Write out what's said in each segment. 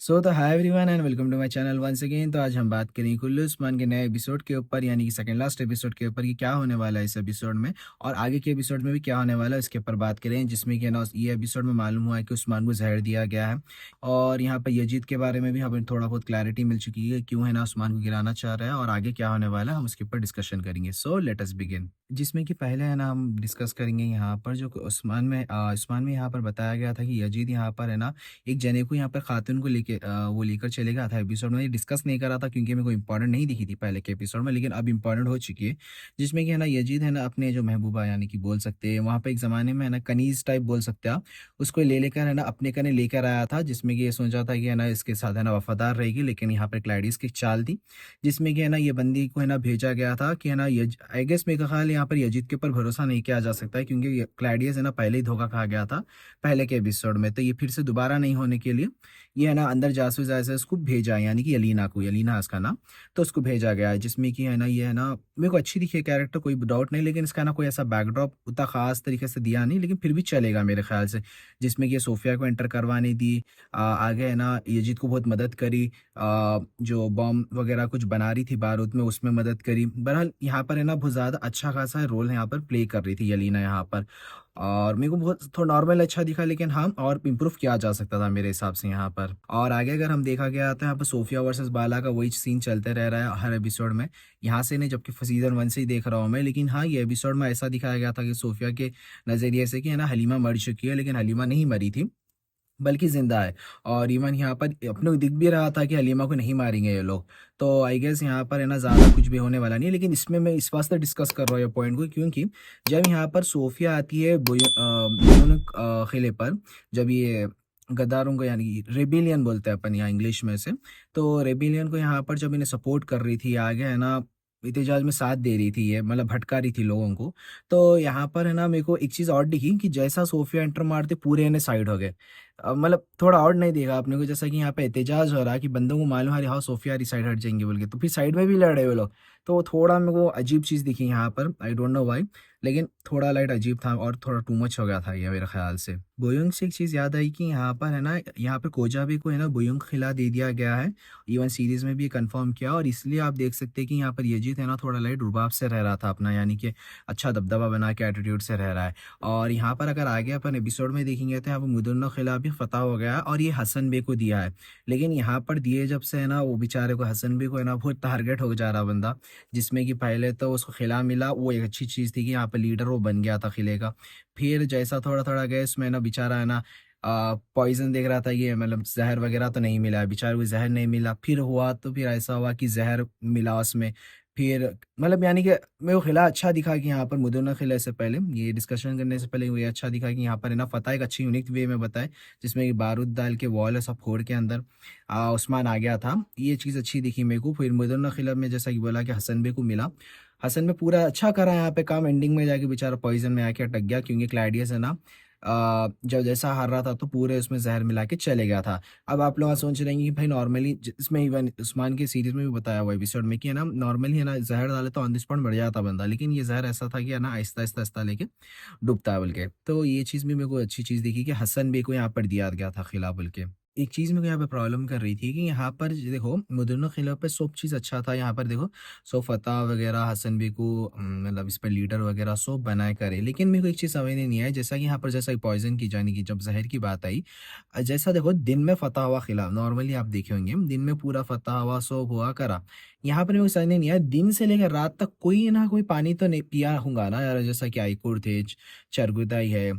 तो hi everyone and welcome to my channel once again. तो आज हम बात करेंगे कुल्लू उस्मान के नए एपिसोड के ऊपर, यानी कि सेकंड लास्ट एपिसोड के ऊपर कि क्या होने वाला है इस एपिसोड में और आगे के एपिसोड में भी क्या होने वाला है इसके ऊपर बात करें। जिसमें कि ना ये एपिसोड में मालूम हुआ है कि उस्मान को जहर दिया गया है और यहाँ पर यजीद के बारे में भी हमें थोड़ा बहुत क्लैरिटी मिल चुकी है क्यों है ना उस्मान को गिराना चाह रहा है और आगे क्या होने वाला है हम उसके ऊपर डिस्कशन करेंगे। So let us begin. जिसमें कि पहले है ना हम डिस्कस करेंगे यहाँ पर जो उस्मान में यहाँ पर बताया गया था कि यजीद यहाँ पर है ना एक जने को यहाँ पर खातून को लेके वो लेकर चले गया था। एपिसोड में डिस्कस नहीं करा था क्योंकि मेरे को इंपॉर्टेंट नहीं दिखी थी पहले के एपिसोड में, लेकिन अब इंपॉर्टेंट हो चुकी है। जिसमें कि है ना यजीद है ना अपने जो महबूबा यानी कि बोल सकते हैं वहाँ पे एक ज़माने में है ना कनीज़ टाइप बोल सकते हैं आप, उसको ले लेकर है ना अपने कने लेकर आया था। जिसमें कि ये सोचा था कि है ना इसके साथ है ना वफादार रहेगी, लेकिन यहाँ पर क्लैडिस की चाल थी। जिसमें कि है ना ये बंदी को है ना भेजा गया था कि है ना आई गेस मेरे ख्याल यहाँ पर यजीद के ऊपर भरोसा नहीं किया जा सकता है क्योंकि क्लैडियस है ना पहले ही धोखा खा गया था पहले के एपिसोड में। तो ये फिर से दोबारा नहीं होने के लिए ये है ना अंदर जासूस ऐसे उसको भेजा है, यानी कि यलीना को, यलीना है उसका नाम। तो उसको भेजा गया है जिसमें कि है ना ये है ना मेरे को अच्छी दिखी है कैरेक्टर, कोई डाउट नहीं, लेकिन इसका ना कोई ऐसा बैकड्रॉप उतना खास तरीके से दिया नहीं, लेकिन फिर भी चलेगा मेरे ख्याल से। जिसमें कि ये सोफिया को एंटर करवाने दी, आगे है ना यजीद को बहुत मदद करी, जो बॉम्ब वगैरह कुछ बना रही थी बारूद में उसमें मदद करी। बहरहाल यहाँ पर है ना बहुत ज़्यादा अच्छा खासा रोल यहाँ पर प्ले कर रही थी यलीना यहाँ पर, और मेरे को बहुत थोड़ा नॉर्मल अच्छा दिखा, लेकिन हाँ और इम्प्रूव किया जा सकता था मेरे हिसाब से यहाँ पर। और आगे अगर हम देखा गया तो यहाँ पर सोफिया वर्सेस बाला का वही सीन चलते रह रहा है हर एपिसोड में, यहाँ से नहीं जबकि सीजन 1 से ही देख रहा हूँ मैं। लेकिन हाँ ये एपिसोड में ऐसा दिखाया गया था कि सोफिया के नज़रिए से कि है ना हलीमा मर चुकी है, लेकिन हलीमा नहीं मरी थी बल्कि ज़िंदा है। और इवन यहाँ पर अपने को दिख भी रहा था कि हलीमा को नहीं मारेंगे ये लोग। तो आई गेस यहाँ पर है ना ज़्यादा कुछ भी होने वाला नहीं है, लेकिन इसमें मैं इस वास्ते डिस्कस कर रहा हूँ ये पॉइंट को क्योंकि जब यहाँ पर सोफिया आती है बुयोनक किले पर, जब ये गद्दारों को यानी कि रेबिलियन बोलते हैं अपन यहाँ इंग्लिश में से, तो रेबिलियन को यहाँ पर जब इन्हें सपोर्ट कर रही थी आगे है ना एहतजाज में साथ दे रही थी, ये मतलब भटका रही थी लोगों को। तो यहाँ पर है ना मेरे को एक चीज़ और दिखी कि जैसा सोफिया एंटर मारते पूरे इन्हें साइड हो गए। मतलब थोड़ा और नहीं देखा आपने को, जैसा कि यहाँ पे एहतजाज हो रहा है कि बंदों को मालूम है हाँ सोफिया हरी साइड हट जाएंगे बोल के, तो फिर साइड में भी लड़ रहे वो लोग। तो थोड़ा मेरे को अजीब चीज़ दिखी यहाँ पर, आई डोंट नो व्हाई, लेकिन थोड़ा लाइट अजीब था और थोड़ा टू मच हो गया था ये मेरे ख्याल से। बोयुंग से एक चीज़ याद आई कि यहाँ पर है ना यहाँ पे कोजाबे को है ना बोयुंग खिला दे दिया गया है, इवन सीरीज में भी कंफर्म किया, और इसलिए आप देख सकते हैं कि यहाँ पर यजीद है ना थोड़ा लाइट रुबाब से रह रहा था अपना, यानी कि अच्छा दबदबा बना के एटीट्यूड से रह रहा है। और यहाँ पर अगर आगे अपन एपिसोड में देखेंगे तो यहाँ पर मुदन्ना खिला भी फतह हो गया है और ये हसन बे को दिया है। लेकिन यहाँ पर दिए जब से है ना वो बेचारे को हसन बे को है ना बहुत टारगेट हो जा रहा बंदा। जिसमें कि पहले तो उसको खिला मिला, वो एक अच्छी चीज़ थी कि यहाँ पर लीडर वो बन गया था किले का। फिर जैसा थोड़ा थोड़ा गया इसमें ना बेचारा है ना पॉइजन देख रहा था, ये मतलब जहर वगैरह तो नहीं मिला, बेचारे को जहर नहीं मिला। फिर हुआ तो फिर ऐसा हुआ कि जहर मिला उसमें। फिर मतलब यानी कि मेरे को खिला अच्छा दिखा कि यहाँ पर मुदुना खिला से पहले ये डिस्कशन करने से पहले ये अच्छा दिखा कि यहाँ पर है ना फतेह एक अच्छी यूनिक वे में बताए, जिसमें कि बारूद डाल के वॉल है सब फोड़ के अंदर उस्मान आ गया था। ये चीज़ अच्छी दिखी मेरे को। फिर मुदुना खिला में जैसा कि बोला कि हसन बे को मिला, हसन में पूरा अच्छा करा यहाँ पे काम, एंडिंग में जाके बेचारा पॉइजन में आके अटक गया क्योंकि क्लाइडियस है ना जब जैसा हार रहा था तो पूरे उसमें जहर मिला के चले गया था। अब आप लोग सोच रहे हैं कि भाई नॉर्मली इसमें इवन उस्मान की सीरीज में भी बताया हुआ एपिसोड में कि है ना नॉर्मली है ना जहर डाले तो ऑन द स्पॉट मर जाता बंदा, लेकिन ये जहर ऐसा था कि है ना आहिस्ता आहिस्ता आहिस्ता लेके डूबता है बोल के। तो ये चीज़ भी मेरे को अच्छी चीज़ दिखी कि हसन बे को यहाँ पर दिया गया था खिला बोल के। एक चीज़ मेरे को यहाँ पे प्रॉब्लम कर रही थी कि यहाँ पर देखो मुदन्ना खिला पे सब चीज़ अच्छा था, यहाँ पर देखो सो फतह वगैरह हसन बी को मतलब इस पर लीडर वगैरह सब बनाए करे, लेकिन मेरे को एक चीज़ समझ में नहीं आई जैसा कि यहाँ पर जैसा पॉइजन की जाने की जब जहर की बात आई, जैसा देखो दिन में फतह हुआ खिला नॉर्मली आप देखे होंगे दिन में पूरा फतह हुआ सब हुआ करा। यहाँ पर मेरे को समझ में नहीं आया दिन से लेकर रात तक कोई ना कोई पानी तो नहीं पिया होगा ना यार, जैसा कि आईकुर थे, चरगुदाई है,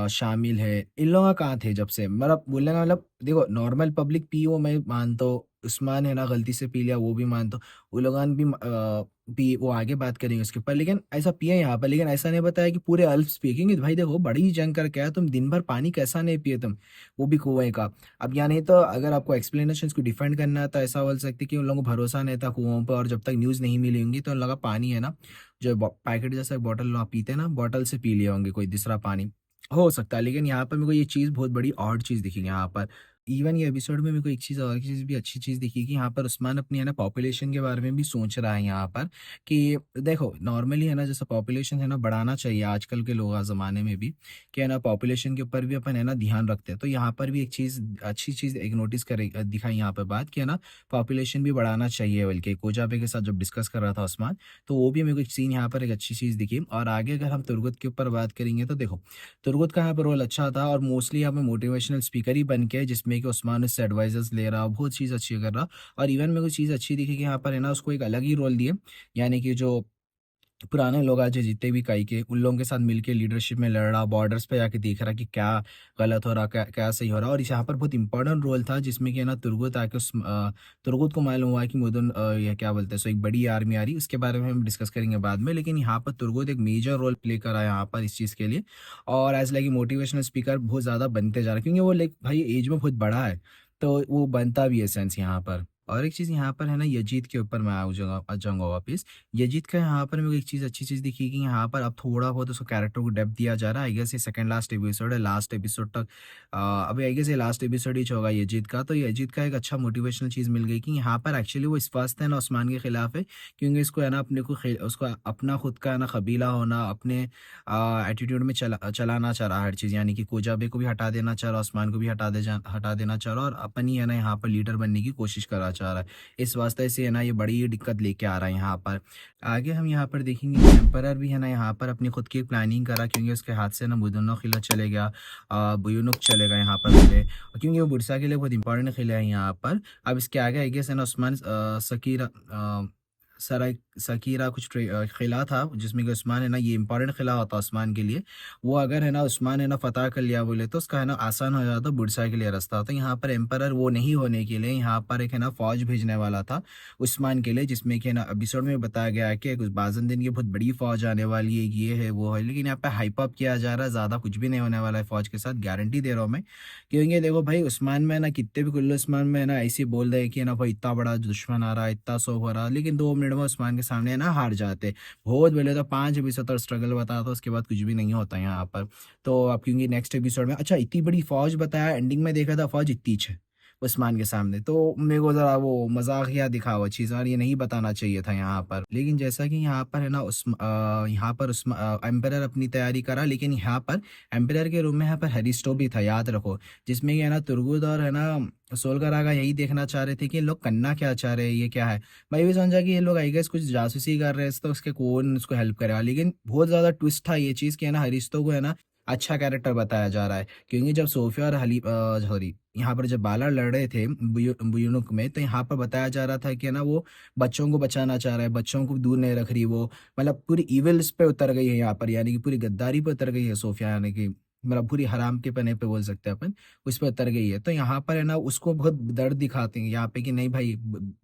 शामिल है, इन लोगों का कहाँ थे जब से, मतलब बोलने का मतलब देखो नॉर्मल पब्लिक पी वो मैं मानता हूँ, उस्मान है ना गलती से पी लिया वो भी मानता हूँ, वो लोग भी पी, वो आगे बात करेंगे उसके ऊपर, लेकिन ऐसा पिए यहाँ पर, लेकिन ऐसा नहीं बताया कि पूरे अल्प्स पिए क्योंकि भाई देखो बड़ी जंग करके आया तुम, दिन भर पानी कैसा नहीं पिए तुम, वो भी कुएं का। अब या नहीं तो अगर आपको एक्सप्लेनेशन को डिफेंड करना है तो ऐसा बोल सकते कि उन लोगों को भरोसा नहीं था कुओं पर, और जब तक न्यूज़ नहीं मिली होंगी तो उन लोगों का पानी है ना जो पैकेट जैसा बॉटल आप पीते हैं ना, बॉटल से पी लिए होंगे कोई दूसरा पानी, हो सकता है। लेकिन यहाँ पर मेरे को ये चीज़ बहुत बड़ी ऑड चीज़ दिखी यहाँ पर। इवन ये एपिसोड में मेरे को एक चीज़ और चीज़ भी अच्छी चीज़ दिखी कि यहाँ पर उस्मान अपनी है ना पॉपुलेशन के बारे में भी सोच रहा है यहाँ पर कि देखो नॉर्मली है ना जैसे पॉपुलेशन है ना बढ़ाना चाहिए आजकल के लोग ज़माने में भी कि है ना पॉपुलेशन के ऊपर भी अपन है ना ध्यान रखते हैं। तो यहाँ पर भी एक चीज़ अच्छी चीज़ एक नोटिस करे दिखाई यहाँ पर बात कि है ना पॉपुलेशन भी बढ़ाना चाहिए बल्कि कोजाबे के साथ जब डिस्कस कर रहा था उस्मान, तो वो भी मेरे को एक सीन यहाँ पर एक अच्छी चीज़ दिखी। और आगे अगर हम तुर्गुत के ऊपर बात करेंगे तो देखो तुर्गुत का यहाँ पे रोल अच्छा था और मोस्टली यहाँ पे मोटिवेशनल स्पीकर ही बन के जिसमें कि उस्मान उससे एडवाइजेस ले रहा, बहुत चीज़ अच्छी कर रहा। और इवन मेरे को चीज़ अच्छी दिखी कि यहाँ पर है ना उसको एक अलग ही रोल दिए, यानी कि जो पुराने लोग आज जितने भी कई के उन लोगों के साथ मिलके लीडरशिप में लड़ रहा, बॉर्डर्स पे जाके देख रहा कि क्या गलत हो रहा, क्या क्या सही हो रहा। और इस यहाँ पर बहुत इंपॉर्टेंट रोल था जिसमें कि है ना तुर्गुत आके तुर्गुत को मालूम हुआ कि मुदुन ये क्या बोलते हैं सो एक बड़ी आर्मी आ रही, उसके बारे में हम डिस्कस करेंगे बाद में। लेकिन यहाँ पर तुर्गुत एक मेजर रोल प्ले कर रहा है यहाँ पर इस चीज़ के लिए, और एज लाइक मोटिवेशनल स्पीकर बहुत ज़्यादा बनते जा रहा है क्योंकि वो लाइक भाई एज में बहुत बड़ा है, तो वो बनता भी है सेंस यहाँ पर। और एक चीज़ यहाँ पर है ना यजीद के ऊपर मैं आ जाऊँगा वापस। यजीद का यहाँ पर मेरे को एक चीज़ अच्छी चीज़ दिखी कि यहाँ पर अब थोड़ा बहुत उसको कैरेक्टर को डेप्थ दिया जा रहा है। आई गेस ये सेकंड लास्ट एपिसोड है, लास्ट एपिसोड तक अभी आई गेस ये लास्ट एपिसोड ही होगा यजीद का। तो यजीद का एक अच्छा मोटिवेशनल चीज़ मिल गई कि यहाँ पर एक्चुअली वो इस वास्ते है ना उस्मान के खिलाफ है क्योंकि इसको है ना अपने को उसको अपना खुद का है ना कबीला होना, अपने एटीट्यूड में चलाना चाह रहा हर चीज़, यानी कि कोजाबे को भी हटा देना चाह रहा, उस्मान को भी हटा देना चाह रहा और अपनी है ना यहाँ पर लीडर बनने की कोशिश करा चाह रहा है। इस वास्ते से है ना ये बड़ी दिक्कत लेके आ रहा है यहाँ पर। आगे हम यहाँ पर देखेंगे एम्परर भी है ना यहाँ पर अपनी खुद की प्लानिंग करा क्योंकि उसके हाथ से ना बुदुनो किला चले गया, बुयुनुक चलेगा यहाँ पर पहले क्योंकि वो बुरसा के लिए बहुत इंपॉर्टेंट किला है यहाँ पर। अब इसके आगे आई गेस है ना उस्मान सकीरा सराय सकीरा कुछ किला था जिसमें कि उस्मान है ना ये इंपॉर्टेंट किला होता उस्मान के लिए, वो अगर है ना उस्मान है ना फतह कर लिया बोले तो उसका है ना आसान हो जाता बुरसा के लिए रास्ता। तो यहाँ पर एम्परर वो नहीं होने के लिए यहाँ पर एक है ना फौज भेजने वाला था उस्मान के लिए, जिसमें कि है ना एपिसोड में बताया गया है कि कुछ बाज़न दिन की बहुत बड़ी फौज आने वाली है, ये है वो है। लेकिन यहाँ पे हाइप अप किया जा रहा है, ज़्यादा कुछ भी नहीं होने वाला है फौज के साथ, गारंटी दे रहा हूँ मैं। क्योंकि देखो भाई उस्मान में ना कितने भी कुल्लू उस्मान में ना ऐसे बोल रहे हैं कि ना भाई इतना बड़ा दुश्मन आ रहा है, इतना सो हो रहा है, लेकिन 2 मिनट में उस्मान के सामने ना हार जाते। बहुत पहले तो 5 एपिसोड तक स्ट्रगल बताया था, उसके बाद कुछ भी नहीं होता यहाँ पर। तो अब क्योंकि नेक्स्ट एपिसोड में अच्छा इतनी बड़ी फौज बताया, एंडिंग में देखा था फौज इतनी है उस्मान के सामने, तो मेरे को ज़रा वो मज़ाकिया दिखा वो चीज़ और ये नहीं बताना चाहिए था यहाँ पर। लेकिन जैसा कि यहाँ पर है ना यहाँ पर एम्परर अपनी तैयारी करा, लेकिन यहाँ पर एम्परर के रूम में यहाँ पर हेरिस्टो भी था, याद रखो, जिसमें कि है ना तुर्गुत और है ना सोलकर आगा यही देखना चाह रहे थे कि ये लोग करना क्या चाह रहे हैं, ये क्या है। मैं भी समझा कि ये लोग आई गेस कुछ जासूसी कर रहे हैं तो उसके कौन उसको हेल्प करेगा, लेकिन बहुत ज़्यादा ट्विस्ट था ये चीज़ कि है ना हरिस्तो को है ना अच्छा कैरेक्टर बताया जा रहा है क्योंकि जब सोफिया और सॉरी यहाँ पर जब बाला लड़ रहे थे बुयुनुक में, तो यहाँ पर बताया जा रहा था कि ना वो बच्चों को बचाना चाह रहा है, बच्चों को दूर नहीं रख रही वो, मतलब पूरी इविल्स पे उतर गई है यहाँ पर, यानी कि पूरी गद्दारी पे उतर गई है सोफिया, यानी कि मतलब पूरी हराम के पने पे बोल सकते हैं अपन, उस पे उतर गई है। तो यहाँ पर है ना उसको बहुत दर्द दिखाते हैं यहाँ पे कि नहीं भाई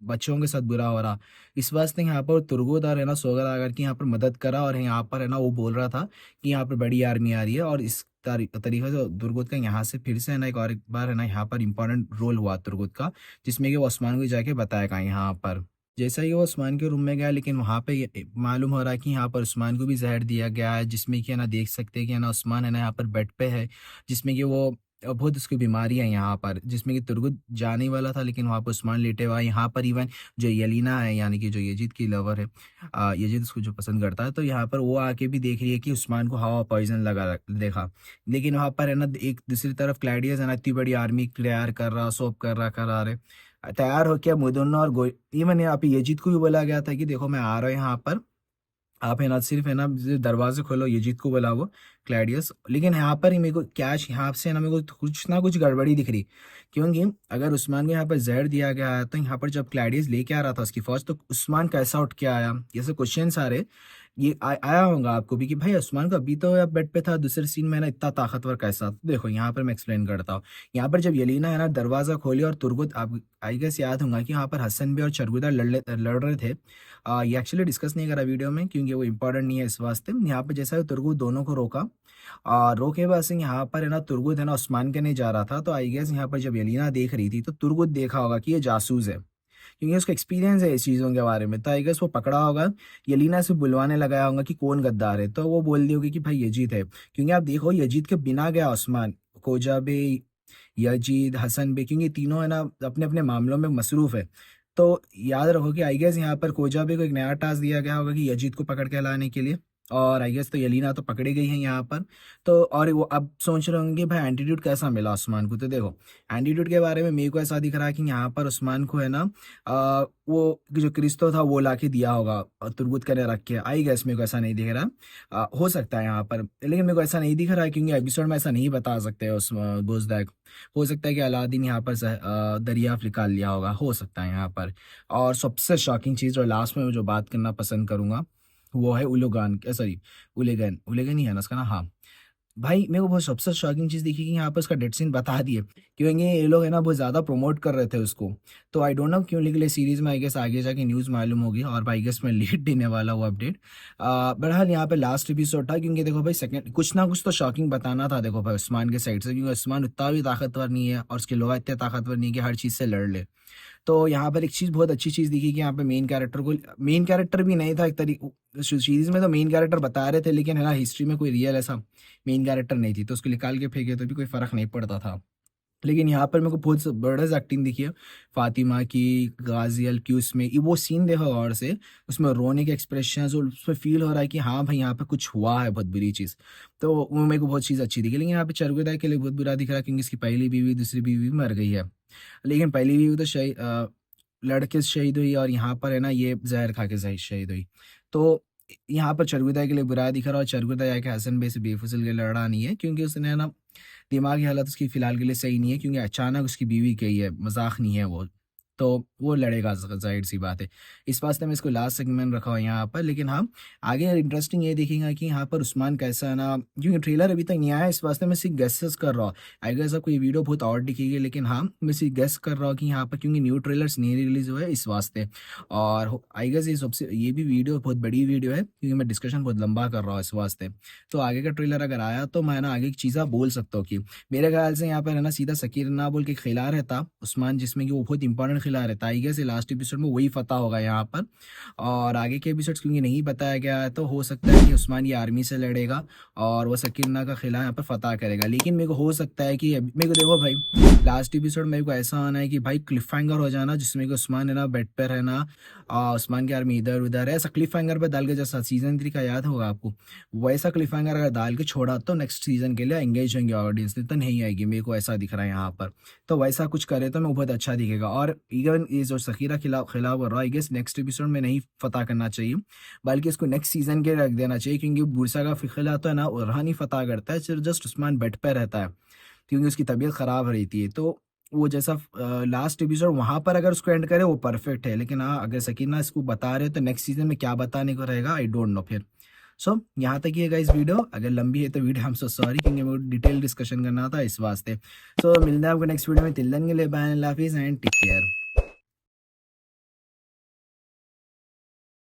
बच्चों के साथ बुरा हो रहा, इस वास्ते यहाँ पर तुर्गुदार है ना सोगर आकर की यहाँ पर मदद करा। और यहाँ पर है ना वो बोल रहा था कि यहाँ पर बड़ी आर्मी आ रही है, और इस तरीके से तुर्गुत का यहाँ से फिर से है ना एक और एक बार है ना यहाँ पर इंपॉर्टेंट रोल हुआ तुर्गुत का, जिसमें कि वो उस्मान को जाके बताएगा यहाँ पर। जैसा ही वो उस्मान के रूम में गया, लेकिन वहाँ पे मालूम हो रहा है कि यहाँ पर उस्मान को भी जहर दिया गया है, जिसमें कि है ना देख सकते हैं कि है ना उस्मान है ना यहाँ पर बेड पे है, जिसमें कि वो बहुत उसकी बीमारी है यहाँ पर, जिसमें कि तुर्गुत जाने वाला था लेकिन वहाँ पर उस्मान लेटे हुआ है। यहाँ पर इवन जो यलीना है यानी कि जो यजीद की लवर है, यजीद उसको जो पसंद करता है, तो यहाँ पर वो आके भी देख रही है कि उस्मान को हवा पॉइजन लगा देखा। लेकिन वहाँ पर है ना एक दूसरी तरफ क्लैडियस है ना इतनी बड़ी आर्मी तैयार कर रहा, सोप कर रहा करा रहे, तैयार होके मुदन्ना और इवन यहाँ पे यजीद को भी बोला गया था कि देखो मैं आ रहा हूँ यहाँ पर, आप है ना सिर्फ है ना दरवाजे खोलो, यजीद को बुलाओ क्लैडियस। लेकिन यहाँ पर ही मेरे को कैश यहाँ से ना मेरे को कुछ ना कुछ गड़बड़ी दिख रही, क्योंकि अगर उस्मान को यहाँ पर जहर दिया गया है तो यहाँ पर जब क्लैडियस लेके आ रहा था उसकी फौज, तो उस्मान कैसा उठ के आया, ये सब क्वेश्चन सारे ये आया होगा आपको भी कि भाई उस्मान का अभी तो बेड पे था, दूसरे सीन में ना इतना ताकतवर कैसा। तो देखो यहाँ पर मैं एक्सप्लेन करता हूँ। यहाँ पर जब यलीना है ना दरवाजा खोली और तुर्गुत, आप आई गेस याद होगा कि यहाँ पर हसन भी और चरगुदा लड़ रहे थे। ये एक्चुअली डिस्कस नहीं करा वीडियो में क्योंकि वो इंपॉर्टेंट नहीं है इस वास्ते। यहाँ पे जैसा है तुर्गुत दोनों को रोका, रोके बस यहाँ पर है ना तुर्गुत है ना उस्मान के नहीं जा रहा था, तो आई गेस यहाँ पर जब यलीना देख रही थी तो तुर्गुत देखा होगा कि ये जासूस है, क्योंकि उसका एक्सपीरियंस है इस चीज़ों के बारे में। तो आई गेस वो पकड़ा होगा, यलीना से बुलवाने लगाया होगा कि कौन गद्दार है, तो वो बोल दी होगी कि भाई यजीद है, क्योंकि आप देखो यजीद के बिना गया उस्मान, खोजा भी यजीद, हसन बे, क्योंकि तीनों है ना अपने-अपने मामलों में मसरूफ़ है। तो याद रखो कि आई गेस यहाँ पर खोजा बे को एक नया टास्क दिया गया होगा कि यजीद को पकड़ के लाने के लिए, और आई गेस तो यलीना तो पकड़ी गई हैं यहाँ पर। तो और वो अब सोच रहे होंगे भाई एंटीट्यूड कैसा मिला उस्मान को? तो देखो, एंटीट्यूड के बारे में मेरे को ऐसा दिख रहा है कि यहाँ पर उस्मान को है ना वो जो क्रिस्तो था वो लाके दिया होगा तुरगुत करे रख के, आई गेस मेरे को ऐसा नहीं दिख रहा। हो सकता है यहाँ पर, लेकिन मेरे को ऐसा नहीं दिख रहा है क्योंकि एपिसोड में ऐसा नहीं बता सकते उस बोझदायक। हो सकता है कि अलादीन यहाँ पर दरियाफ्त निकाल लिया होगा, हो सकता है यहाँ पर। और सबसे शॉकिंग चीज़ और लास्ट में मैं जो बात करना पसंद करूँगा वो है उलुगान, सॉरी उलेगन, उलेगन ही है ना उसका नाम? हाँ। भाई मेरे को बहुत सबसे शॉकिंग चीज़ दिखी कि यहाँ पे उसका डेथ सीन बता दिए, क्योंकि ये लोग है ना बहुत ज़्यादा प्रमोट कर रहे थे उसको। तो आई डोंट नो क्यों, लेकिन इस सीरीज़ में आई गेस आगे जाके न्यूज़ मालूम होगी, और आई गेस मैं लेट देने वाला हूँ अपडेट। बहरहाल यहाँ पे लास्ट एपिसोड था, क्योंकि देखो भाई सेकंड कुछ ना कुछ तो शॉकिंग बताना था देखो भाई उस्मान के साइड से, क्योंकि उस्मान उतना भी ताकतवर नहीं है और उसके लोग इतने ताकतवर नहीं है कि हर चीज़ से लड़ ले। तो यहाँ पर एक चीज़ बहुत अच्छी चीज़ दिखी कि यहाँ पे मेन कैरेक्टर भी नहीं था एक सीरीज़ में तो मेन कैरेक्टर बता रहे थे, लेकिन है ना हिस्ट्री में कोई रियल ऐसा मेन कैरेक्टर नहीं थी, तो उसको निकाल के फेंके तो भी कोई फ़र्क नहीं पड़ता था। लेकिन यहाँ पर मेरे को बहुत ज़बरदस्त एक्टिंग दिखी है फ़ातिमा की, गाज़ियल की, उसमें वो सीन देखो गौर से, उसमें रोने के एक्सप्रेशंस और उसमें फ़ील हो रहा है कि हाँ भाई यहाँ पे कुछ हुआ है बहुत बुरी चीज़। तो वो मेरे को बहुत चीज़ अच्छी दिखी, लेकिन यहाँ पे चरगुदाई के लिए बहुत बुरा दिख रहा है क्योंकि इसकी पहली बीवी, दूसरी बीवी भी मर गई है। लेकिन पहली बीवी तो लड़के से शहीद हुई, और यहाँ पर है ना ये ज़हर खा के शहीद हुई। तो यहाँ पर चरगुदाई के लिए बुरा दिख रहा है, और चरगुदाई आके हसन बे से बेफिज़ूल के लड़ा नहीं है, क्योंकि उसने ना दिमागी हालत उसकी फ़िलहाल के लिए सही नहीं है, क्योंकि अचानक उसकी बीवी गई है, मज़ाक नहीं है वो। तो वो लड़ेगा, ज़ाहिर-सी बात है। इस वास्ते मैं इसको लास्ट सेगमेंट रखा हुआ है यहाँ पर, लेकिन हाँ, आगे इंटरेस्टिंग ये दिखेगा कि यहाँ पर उस्मान कैसा है ना, क्योंकि ट्रेलर अभी तक नहीं आया, इस वास्ते मैं सिर्फ़ गेसेस कर रहा हूँ। आई गेस आपको ये वीडियो बहुत और दिखेगी, लेकिन हाँ, मैं सिर्फ़ गेस कर रहा हूँ कि यहाँ पर क्योंकि न्यू ट्रेलर्स नहीं रिलीज़ हुए इस वास्ते। और हो आई गेस ये भी वीडियो बहुत बड़ी वीडियो है, क्योंकि मैं डिस्कशन बहुत लंबा कर रहा हूँ इस वास्ते। तो आगे का ट्रेलर अगर आया तो मैं ना आगे की चीज़ें बोल सकता हूँ कि मेरे ख्याल से यहाँ पर है ना सीधा सकीर ना बोल के खिला रहता उस्मान, जिसमें कि वो बहुत इंपॉर्टेंट खिला रहता आई गेस लास्ट एपिसोड में वही फतह होगा यहाँ पर। और आगे के एपिसोड्स क्योंकि नहीं बताया गया है, तो हो सकता है कि उस्मान ये आर्मी से लड़ेगा और वो सकीरना का खिला यहाँ पर फतह करेगा। लेकिन मेरे को हो सकता है कि मेरे को देखो भाई लास्ट एपिसोड मेरे को ऐसा आना है कि भाई क्लिफ हैंगर हो जाना, जिसमें कि उस्मान है ना बेड पर है ना, उस्मान की आर्मी इधर उधर है, ऐसा क्लिफ हैंगर पर डाल के, जैसा सीजन 3 का याद होगा आपको, वैसा क्लिफ हैंगर अगर डाल के छोड़ा तो नेक्स्ट सीजन के लिए एंगेज होंगे ऑडियंस, नहीं तो नहीं आएगी, मेरे को ऐसा दिख रहा है यहाँ पर। तो वैसा कुछ करे तो मैं बहुत अच्छा दिखेगा, और इवन ये जो सखीरा खिलाफ हो रहा है, आई गेस नेक्स्ट एपिसोड में नहीं फतह करना चाहिए, बल्कि इसको नेक्स्ट सीजन के रख देना चाहिए, क्योंकि बुरसा का खिला तो है ना रहानी फतह करता है, सिर्फ जस्ट उस्मान बेड पे रहता है, क्योंकि उसकी तबीयत ख़राब रहती है। तो वो जैसा लास्ट एपिसोड वहाँ पर अगर उसको एंड करे वो परफेक्ट है, लेकिन हाँ अगर सकीना इसको बता रहे हो तो नेक्स्ट सीजन में क्या बताने को रहेगा आई डोंट नो फिर। सो यहाँ तक ही है गाइस वीडियो, अगर लंबी है तो वीडियो हम सो सॉरी, क्योंकि मेरे को डिटेल डिस्कशन करना था इस वास्ते। सो मिलते हैं आपको नेक्स्ट वीडियो में, तिल दिन के लिए बाय, अल्लाह हाफिज़ एंड टेक केयर।